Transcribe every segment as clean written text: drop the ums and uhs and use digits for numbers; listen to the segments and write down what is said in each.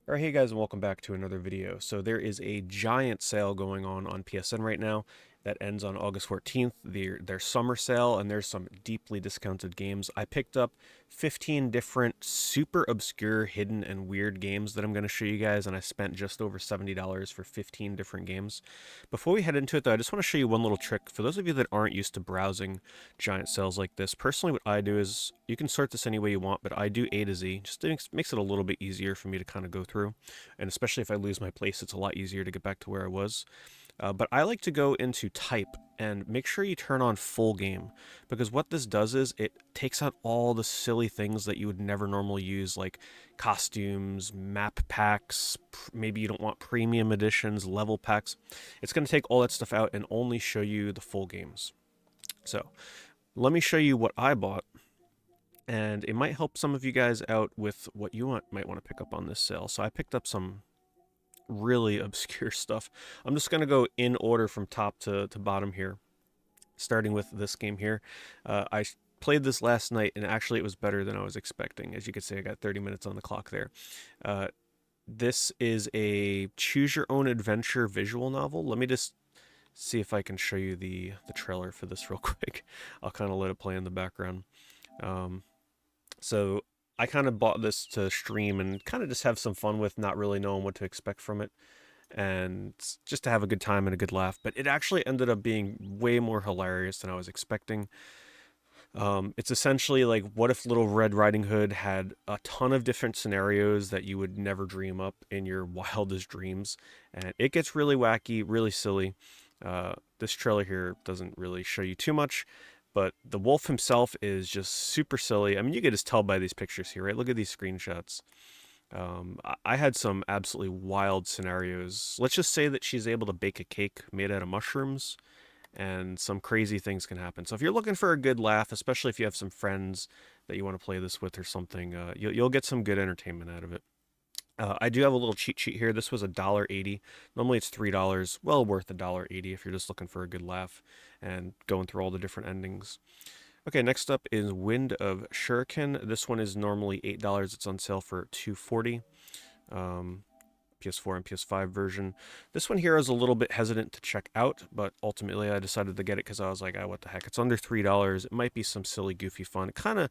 Alright, hey guys, and welcome back to another video. So there is a giant sale going on PSN right now that ends on August 14th, their summer sale, and there's some deeply discounted games. I picked up 15 different super obscure, hidden, and weird games that I'm going to show you guys, and I spent just over $70 for 15 different games. Before we head into it though, I just want to show you one little trick. For those of you that aren't used to browsing giant sales like this, personally what I do is, you can sort this any way you want, but I do A to Z, just makes it a little bit easier for me to kind of go through. And especially if I lose my place, it's a lot easier to get back to where I was. But I like to go into type and make sure you turn on full game, because what this does is it takes out all the silly things that you would never normally use, like costumes, map packs, maybe you don't want premium editions, level packs. It's going to take all that stuff out and only show you the full games. So let me show you what I bought, and it might help some of you guys out with what you might want to pick up on this sale. So I picked up some really obscure stuff. I'm just going to go in order from top to bottom here, starting with this game here. I played this last night, and actually it was better than I was expecting. As you can see, I got 30 minutes on the clock there. This is a choose-your-own-adventure visual novel. Let me just see if I can show you the trailer for this real quick. I'll kind of let it play in the background. So I kind of bought this to stream and kind of just have some fun with, not really knowing what to expect from it, and just to have a good time and a good laugh. But it actually ended up being way more hilarious than I was expecting. It's essentially like, what if Little Red Riding Hood had a ton of different scenarios that you would never dream up in your wildest dreams, and it gets really wacky, really silly. This trailer here doesn't really show you too much, but the wolf himself is just super silly. I mean, you can just tell by these pictures here, right? Look at these screenshots. I had some absolutely wild scenarios. Let's just say that she's able to bake a cake made out of mushrooms, and some crazy things can happen. So if you're looking for a good laugh, especially if you have some friends that you want to play this with or something, you'll get some good entertainment out of it. I do have a little cheat sheet here. This was $1.80. Normally it's $3. Well worth $1.80 if you're just looking for a good laugh and going through all the different endings. Okay, next up is Wind of Shuriken. This one is normally $8. It's on sale for $2.40. PS4 and PS5 version. This one here I was a little bit hesitant to check out, but ultimately I decided to get it because I was like, what the heck? It's under $3. It might be some silly, goofy fun. It kind of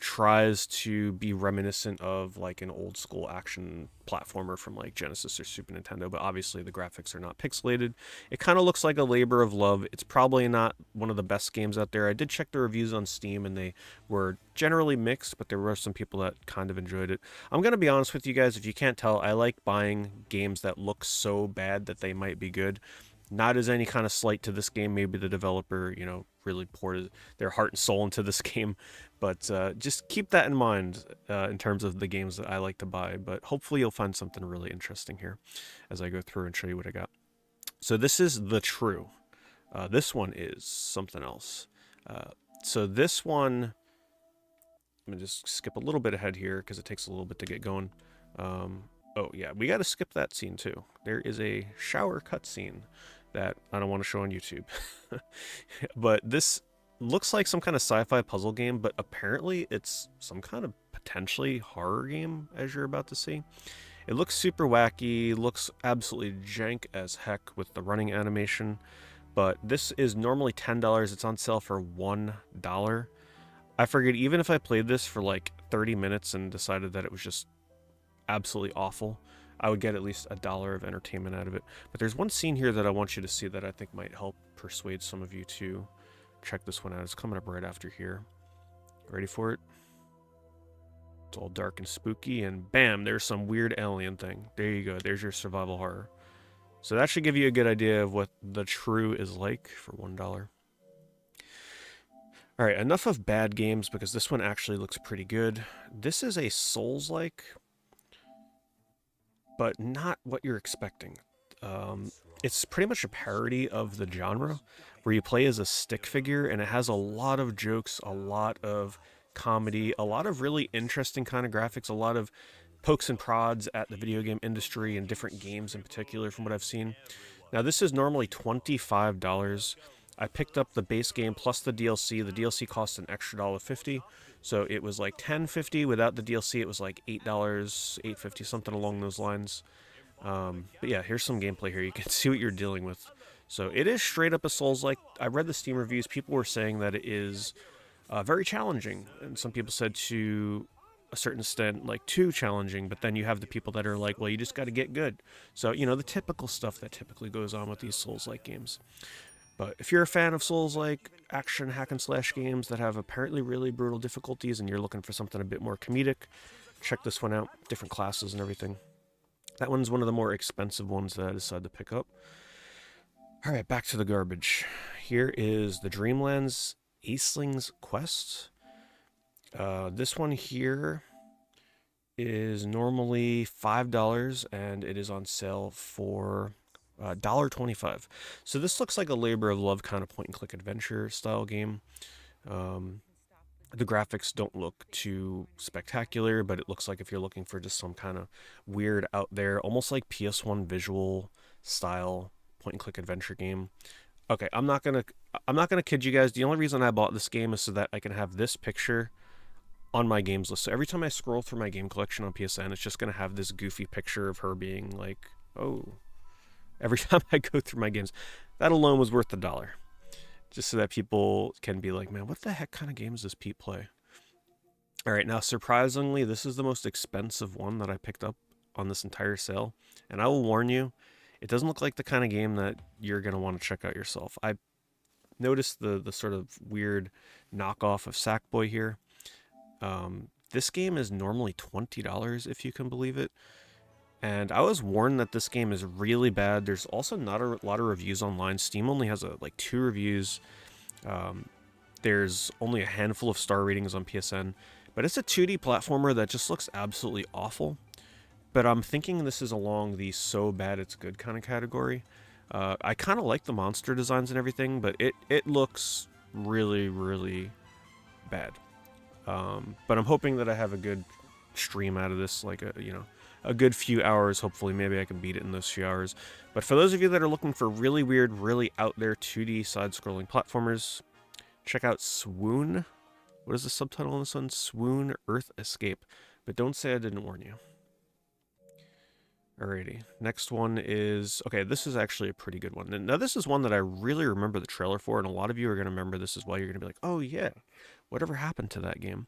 tries to be reminiscent of like an old school action platformer from like Genesis or Super Nintendo, but obviously the graphics are not pixelated. It kind of looks like a labor of love. It's probably not one of the best games out there. I did check the reviews on Steam, and they were generally mixed, but there were some people that kind of enjoyed it. I'm going to be honest with you guys, if you can't tell, I like buying games that look so bad that they might be good. Not as any kind of slight to this game. Maybe the developer, really poured their heart and soul into this game. But just keep that in mind in terms of the games that I like to buy. But hopefully you'll find something really interesting here as I go through and show you what I got. So this is The True. This one is something else. So this one, I'm going to just skip a little bit ahead here because it takes a little bit to get going. Oh yeah, we got to skip that scene too. There is a shower cutscene that I don't want to show on YouTube. But this looks like some kind of sci-fi puzzle game, but apparently it's some kind of potentially horror game, as you're about to see. It looks super wacky, looks absolutely jank as heck with the running animation, but this is normally $10. It's on sale for $1. I figured even if I played this for like 30 minutes and decided that it was just absolutely awful, I would get at least $1 of entertainment out of it. But there's one scene here that I want you to see that I think might help persuade some of you to check this one out. It's coming up right after here. Ready for it? It's all dark and spooky, and bam, there's some weird alien thing. There you go. There's your survival horror. So that should give you a good idea of what The True is like for $1. Alright, enough of bad games, because this one actually looks pretty good. This is a Soulslike, but not what you're expecting. It's pretty much a parody of the genre, where you play as a stick figure, and it has a lot of jokes, a lot of comedy, a lot of really interesting kind of graphics, a lot of pokes and prods at the video game industry and different games in particular from what I've seen. Now this is normally $25. I picked up the base game plus the DLC. The DLC cost an extra $1.50, so it was like $10.50. Without the DLC, it was like $8, $8.50, something along those lines. But yeah, here's some gameplay here. You can see what you're dealing with. So it is straight up a Souls-like. I read the Steam reviews. People were saying that it is very challenging, and some people said to a certain extent like too challenging. But then you have the people that are like, well, you just got to get good. So the typical stuff that typically goes on with these Souls-like games. But if you're a fan of Souls-like action hack and slash games that have apparently really brutal difficulties, and you're looking for something a bit more comedic, check this one out. Different classes and everything. That one's one of the more expensive ones that I decided to pick up. All right, back to the garbage. Here is the Dreamlands Aceling's Quest. This one here is normally $5, and it is on sale for $1.25. So this looks like a labor of love kind of point-and-click adventure style game. The graphics don't look too spectacular, but it looks like if you're looking for just some kind of weird out there, almost like PS1 visual style point-and-click adventure game. Okay, I'm not gonna kid you guys. The only reason I bought this game is so that I can have this picture on my games list. So every time I scroll through my game collection on PSN, it's just gonna have this goofy picture of her being like, oh. Every time I go through my games, that alone was worth $1. Just so that people can be like, man, what the heck kind of games does Pete play? All right, now surprisingly, this is the most expensive one that I picked up on this entire sale. And I will warn you, it doesn't look like the kind of game that you're going to want to check out yourself. I noticed the sort of weird knockoff of Sackboy here. This game is normally $20, if you can believe it. And I was warned that this game is really bad. There's also not a lot of reviews online. Steam only has like 2 reviews. There's only a handful of star ratings on PSN. But it's a 2D platformer that just looks absolutely awful. But I'm thinking this is along the so bad it's good kind of category. I kind of like the monster designs and everything, but it looks really, really bad. But I'm hoping that I have a good stream out of this, like a good few hours. Hopefully, maybe I can beat it in those few hours. But for those of you that are looking for really weird, really out there 2D side-scrolling platformers, check out Swoon. What is the subtitle on this one? Swoon Earth Escape. But don't say I didn't warn you. Alrighty, next one is... Okay, this is actually a pretty good one. Now, this is one that I really remember the trailer for, and a lot of you are going to remember this as well. You're going to be like, oh yeah, whatever happened to that game?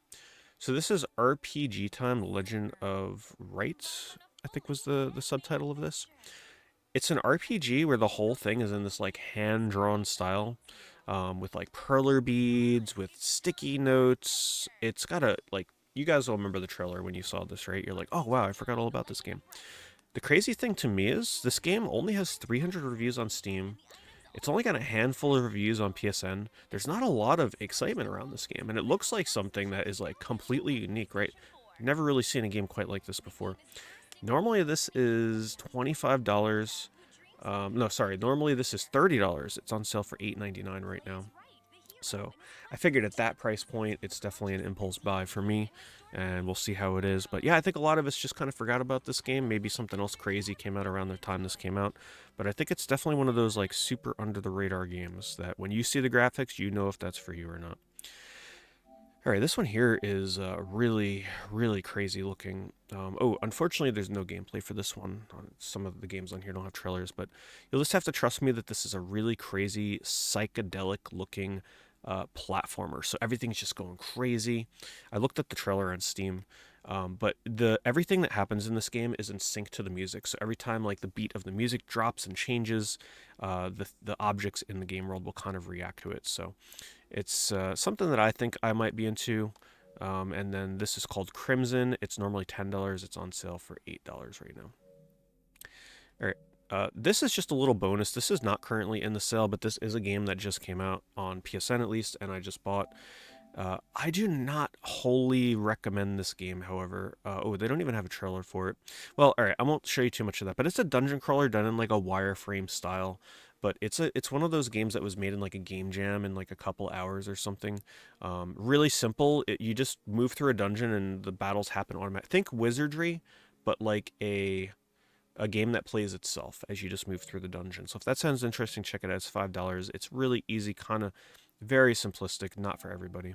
So this is RPG Time, The Legend of Wright, I think was the subtitle of this. It's an RPG where the whole thing is in this like hand-drawn style, with like perler beads, with sticky notes. It's got a, like, you guys will remember the trailer when you saw this, right? You're like, oh wow, I forgot all about this game. The crazy thing to me is this game only has 300 reviews on Steam. It's only got a handful of reviews on PSN. There's not a lot of excitement around this game, and it looks like something that is like completely unique, right? Never really seen a game quite like this before. Normally this is $25. No, sorry. Normally this is $30. It's on sale for $8.99 right now. So I figured at that price point, it's definitely an impulse buy for me, and we'll see how it is. But yeah, I think a lot of us just kind of forgot about this game. Maybe something else crazy came out around the time this came out. But I think it's definitely one of those like super under the radar games that when you see the graphics, you know if that's for you or not. All right, this one here is really, really crazy looking. Oh, unfortunately, there's no gameplay for this one. Some of the games on here don't have trailers, but you'll just have to trust me that this is a really crazy, psychedelic looking platformer. So everything's just going crazy. I looked at the trailer on Steam, but everything that happens in this game is in sync to the music. So every time like the beat of the music drops and changes, the objects in the game world will kind of react to it. So it's something that I think I might be into. And then this is called Krimson. It's normally $10. It's on sale for $8 right now. All right. This is just a little bonus. This is not currently in the sale, but this is a game that just came out on PSN at least, and I just bought. I do not wholly recommend this game, however. Oh, they don't even have a trailer for it. Well, all right, I won't show you too much of that, but it's a dungeon crawler done in like a wireframe style. But it's one of those games that was made in like a game jam in like a couple hours or something. Really simple. You just move through a dungeon and the battles happen automatically. Think Wizardry, but like a a game that plays itself as you just move through the dungeon. So if that sounds interesting, check it out. It's $5. It's really easy, kind of very simplistic, not for everybody.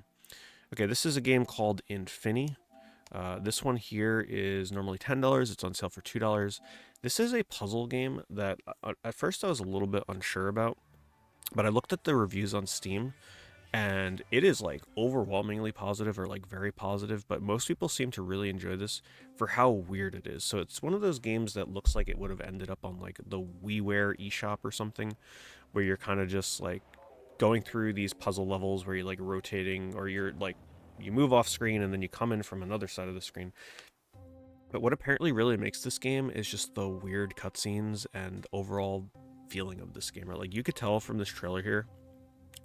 Okay, this is a game called Infini. This one here is normally $10. It's on sale for $2. This is a puzzle game that at first I was a little bit unsure about, but I looked at the reviews on Steam, and it is like overwhelmingly positive, or like very positive, but most people seem to really enjoy this for how weird it is. So it's one of those games that looks like it would have ended up on like the WiiWare eShop or something, where you're kind of just like going through these puzzle levels where you're like rotating, or you're like, you move off screen and then you come in from another side of the screen. But what apparently really makes this game is just the weird cutscenes and overall feeling of this game. Right? Like, you could tell from this trailer here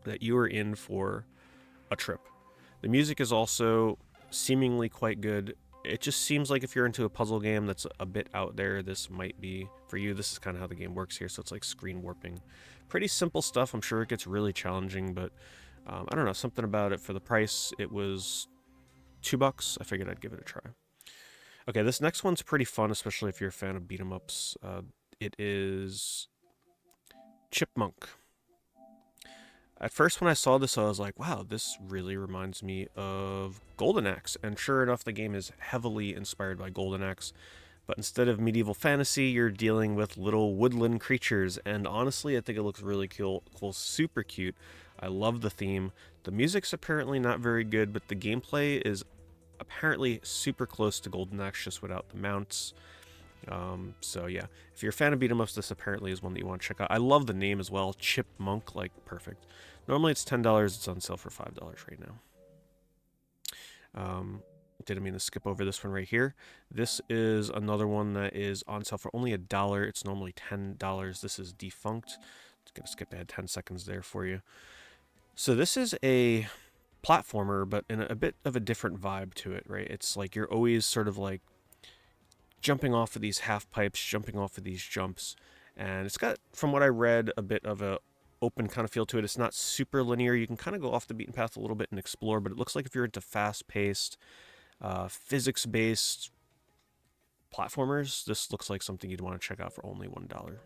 that you are in for a trip. The music is also seemingly quite good. It just seems like if you're into a puzzle game that's a bit out there, this might be for you. This is kind of how the game works here, so it's like screen warping. Pretty simple stuff. I'm sure it gets really challenging, but I don't know, something about it. For the price, it was $2. I figured I'd give it a try. Okay, this next one's pretty fun, especially if you're a fan of beat 'em ups. It is Chipmunk. At first, when I saw this, I was like, wow, this really reminds me of Golden Axe. And sure enough, the game is heavily inspired by Golden Axe. But instead of medieval fantasy, you're dealing with little woodland creatures. And honestly, I think it looks really cool, super cute. I love the theme. The music's apparently not very good, but the gameplay is apparently super close to Golden Axe, just without the mounts. So yeah, if you're a fan of beat 'em ups, this apparently is one that you want to check out. I love the name as well, Chipmunk, like perfect. Normally it's $10. It's on sale for $5 right now. Didn't mean to skip over this one right here. This is another one that is on sale for only $1. It's normally $10. This is Defunct. Just gonna skip ahead 10 seconds there for you. So this is a platformer, but in a bit of a different vibe to it, right? It's like you're always sort of like jumping off of these half pipes, jumping off of these jumps, and it's got, from what I read, a bit of a open kind of feel to it. It's not super linear. You can kind of go off the beaten path a little bit and explore, but it looks like if you're into fast-paced, physics-based platformers, this looks like something you'd want to check out for only $1.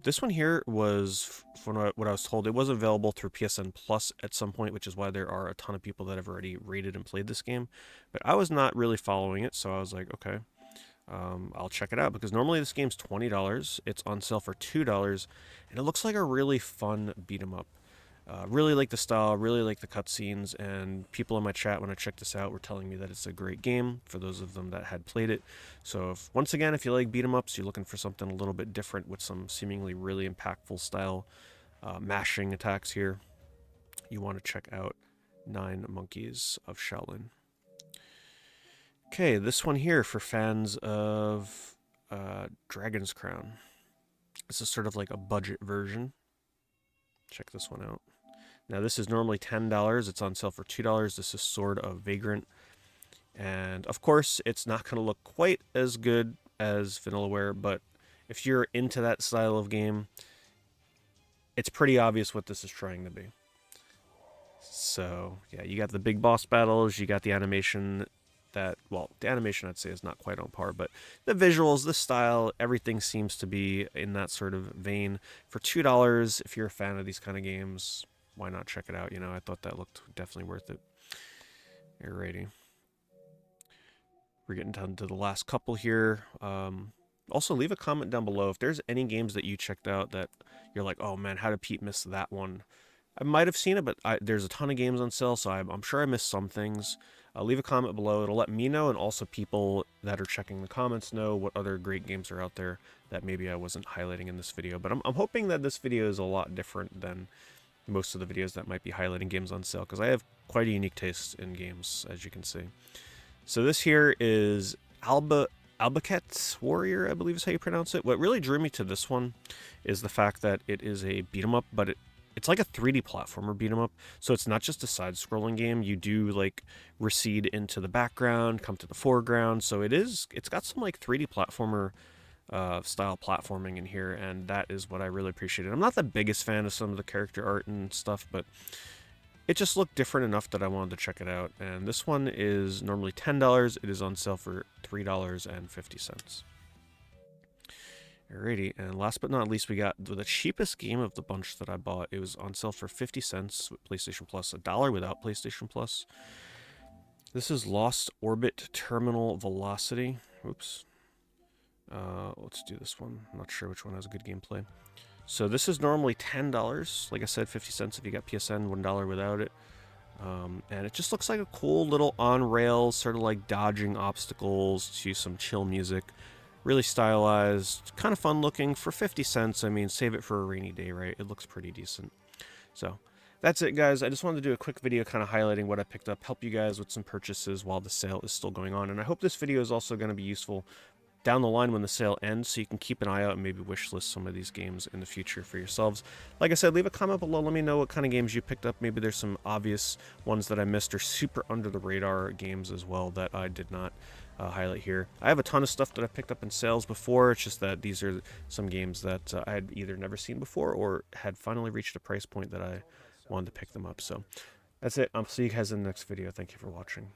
This one here was, from what I was told, it was available through PSN Plus at some point, which is why there are a ton of people that have already rated and played this game. But I was not really following it, so I was like, okay, I'll check it out, because normally this game's $20. It's on sale for $2, and it looks like a really fun beat 'em up. Really like the style, really like the cutscenes, and people in my chat when I checked this out were telling me that it's a great game for those of them that had played it. So once again, if you like beat 'em ups, you're looking for something a little bit different with some seemingly really impactful style mashing attacks here, you want to check out 9 Monkeys of Shaolin. Okay, this one here for fans of Dragon's Crown. This is sort of like a budget version. Check this one out. Now, this is normally $10. It's on sale for $2. This is Sword of Vagrant. And, of course, it's not going to look quite as good as Vanillaware, but if you're into that style of game, it's pretty obvious what this is trying to be. So, yeah, you got the big boss battles, you got the animation that, well, the animation I'd say is not quite on par, but the visuals, the style, everything seems to be in that sort of vein. For $2, if you're a fan of these kind of games, why not check it out? You know, I thought that looked definitely worth it. Alrighty. We're getting down to the last couple here. Also, leave a comment down below if there's any games that you checked out that you're like, oh man, how did Pete miss that one? I might have seen it, but there's a ton of games on sale, so I'm sure I missed some things. Leave a comment below. It'll let me know, and also people that are checking the comments know what other great games are out there that maybe I wasn't highlighting in this video. But I'm hoping that this video is a lot different than most of the videos that might be highlighting games on sale, because I have quite a unique taste in games, as you can see. So this here is Albacete Warrior, I believe is how you pronounce it. What really drew me to this one is the fact that it is a beat 'em up, but it's like a 3D platformer beat 'em up. So it's not just a side-scrolling game. You do like recede into the background, come to the foreground. So it's got some like 3D platformer style platforming in here, and that is what I really appreciated. I'm not the biggest fan of some of the character art and stuff, but it just looked different enough that I wanted to check it out. And this one is normally $10. It is on sale for $3.50. Alrighty, and last but not least, we got the cheapest game of the bunch that I bought. It was on sale for 50 cents with PlayStation Plus, $1 without PlayStation Plus. This is Lost Orbit Terminal Velocity. Oops. Let's do this one. I'm not sure which one has a good gameplay. So this is normally $10. Like I said, 50 cents if you got PSN, $1 without it. And it just looks like a cool little on-rails, sort of like dodging obstacles to some chill music. Really stylized, kind of fun looking. For 50 cents, I mean, save it for a rainy day, right? It looks pretty decent. So that's it, guys. I just wanted to do a quick video kind of highlighting what I picked up, help you guys with some purchases while the sale is still going on. And I hope this video is also going to be useful down the line when the sale ends, so you can keep an eye out and maybe wishlist some of these games in the future for yourselves. Like I said, leave a comment below. Let me know what kind of games you picked up. Maybe there's some obvious ones that I missed or super under the radar games as well that I did not highlight here. I have a ton of stuff that I picked up in sales before. It's just that these are some games that I had either never seen before or had finally reached a price point that I wanted to pick them up. So that's it. I'll see you guys in the next video. Thank you for watching.